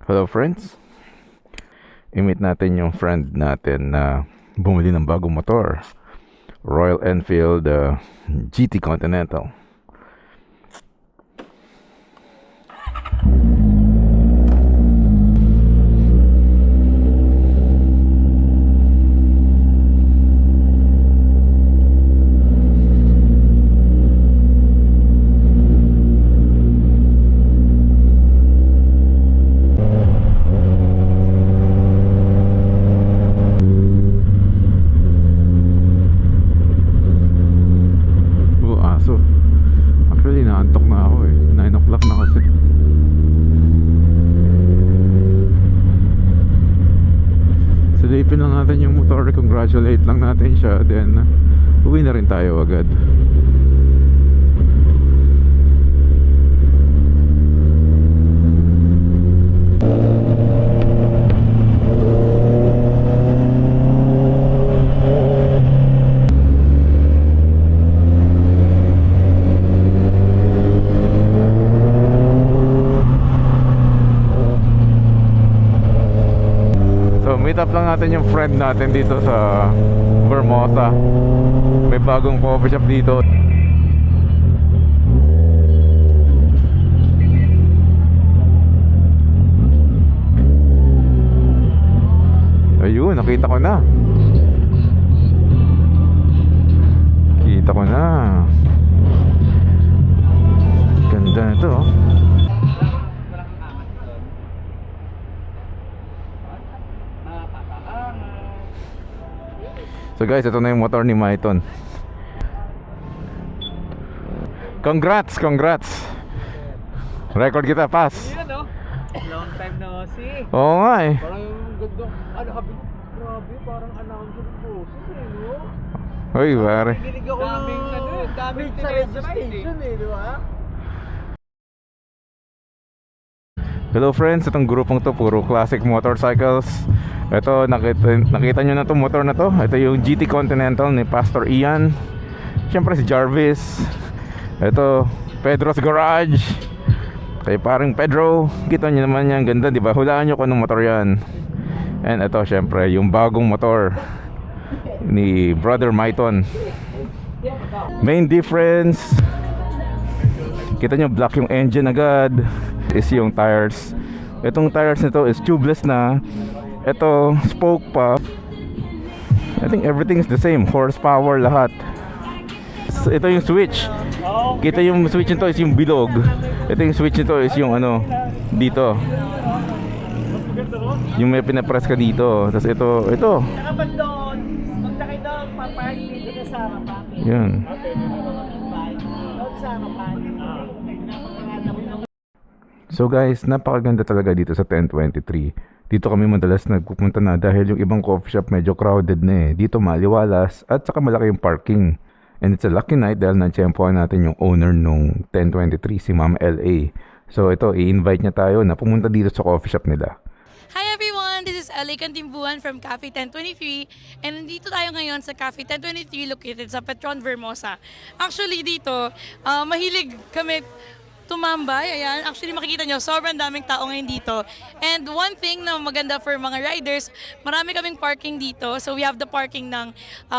Hello friends, i-meet natin yung friend natin na bumili ng bagong motor, Royal Enfield GT Continental. Aso, actually naantok na ako 9 o'clock na kasi. Silipin lang natin yung motor, congratulate lang natin siya, then uwi na rin tayo agad. Meet up lang natin yung friend natin dito sa Vermosa. May bagong coffee shop dito. Ayun, nakita ko na. Kita ko na. Ganda na ito. So guys, ito na yung motor ni Maiton. Congrats! Record kita, pass. Yun, no? Long time no see. Oo nga eh. Parang yung ganda. Grabe, parang announcement po. No? Uy, pare. Kinig ako daming sa registration di ba? Hello friends, itong grupong to puro classic motorcycles. Ito, nakita nyo na itong motor na to. Ito yung GT Continental ni Pastor Ian. Siyempre si Jarvis. Ito, Pedro's Garage. Kay paring Pedro. Kita nyo naman yan, ganda diba? Hulaan nyo kung anong motor yan. And ito siyempre yung bagong motor ni Brother Maiton. Main difference, kita nyo black yung engine agad. Is yung tires. Itong tires nito is tubeless na. Ito spoke pa. I think everything is the same. Horsepower lahat. So, ito yung switch. Kita yung switch nito is yung bilog. Ito yung switch nito is yung ano dito. Yung may pinapress ka dito. Tapos ito. Nakapag doon, magtakay doon, papark dito na sa harapan. Yun. Doon sa harapan. So guys, napakaganda talaga dito sa 1023. Dito kami madalas nagpupunta na dahil yung ibang coffee shop medyo crowded na eh. Dito maliwalas at saka malaki yung parking. And it's a lucky night dahil natsyempohan natin yung owner nung 1023, si Ma'am LA. So ito, i-invite niya tayo na pumunta dito sa coffee shop nila. Hi everyone! This is LA Cantimbuan from Cafe 1023 and nandito tayo ngayon sa Cafe 1023 located sa Petron, Vermosa. Actually dito, mahilig kami tumambay. Ayan, actually makikita nyo, sobrang daming tao ngayon dito. And one thing na maganda for mga riders, marami kaming parking dito. So we have the parking ng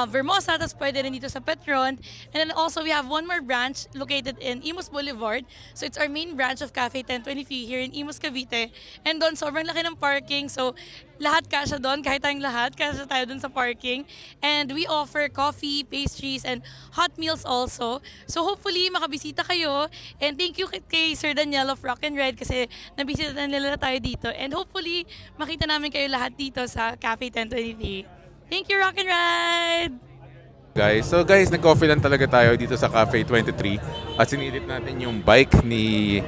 Vermosa, tapos pwede rin dito sa Petron. And then also we have one more branch located in Imus Boulevard. So it's our main branch of Cafe 1023 here in Imus, Cavite. And doon sobrang laki ng parking. So lahat kasya doon, kahit tayong lahat, kasya tayo doon sa parking. And we offer coffee, pastries, and hot meals also. So hopefully makabisita kayo. And thank you kay Sir Daniel of Rock and Ride kasi nabisita na nila tayo dito. And hopefully makita namin kayo lahat dito sa Cafe 1023. Thank you, Rock and Ride! So guys, nag-coffee lang talaga tayo dito sa Cafe 23 at sinilip natin yung bike ni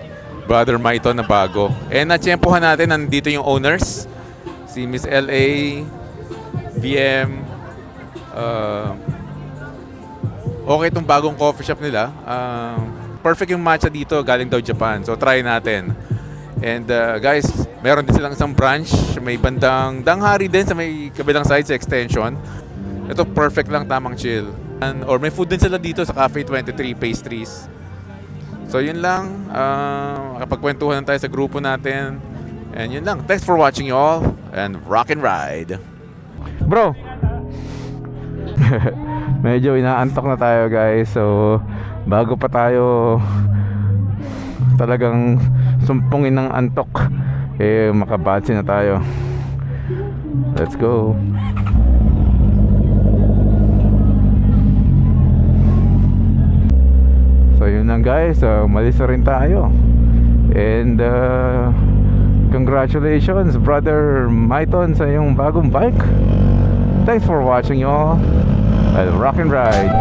Brother Maiton na bago. And natsyempohan natin, nandito yung owners, si Miss LA, VM. Okay itong bagong coffee shop nila. Perfect yung matcha dito, galing daw Japan. So try natin. And guys, meron din silang isang branch. May bandang Danghari din sa may kabilang side sa extension. Ito perfect lang, tamang chill. Or may food din sila dito sa Cafe 23, pastries. So yun lang, kapagkwentuhan tayo sa grupo natin. And yun lang. Thanks for watching you all. And rock and ride. Bro! Medyo inaantok na tayo guys. So bago pa tayo talagang sumpungin ng antok, eh makabatsi na tayo. Let's go. So yun lang guys, malis na rin tayo. And congratulations brother Maiton sa iyong bagong bike. Thanks for watching y'all. I'll rock and ride.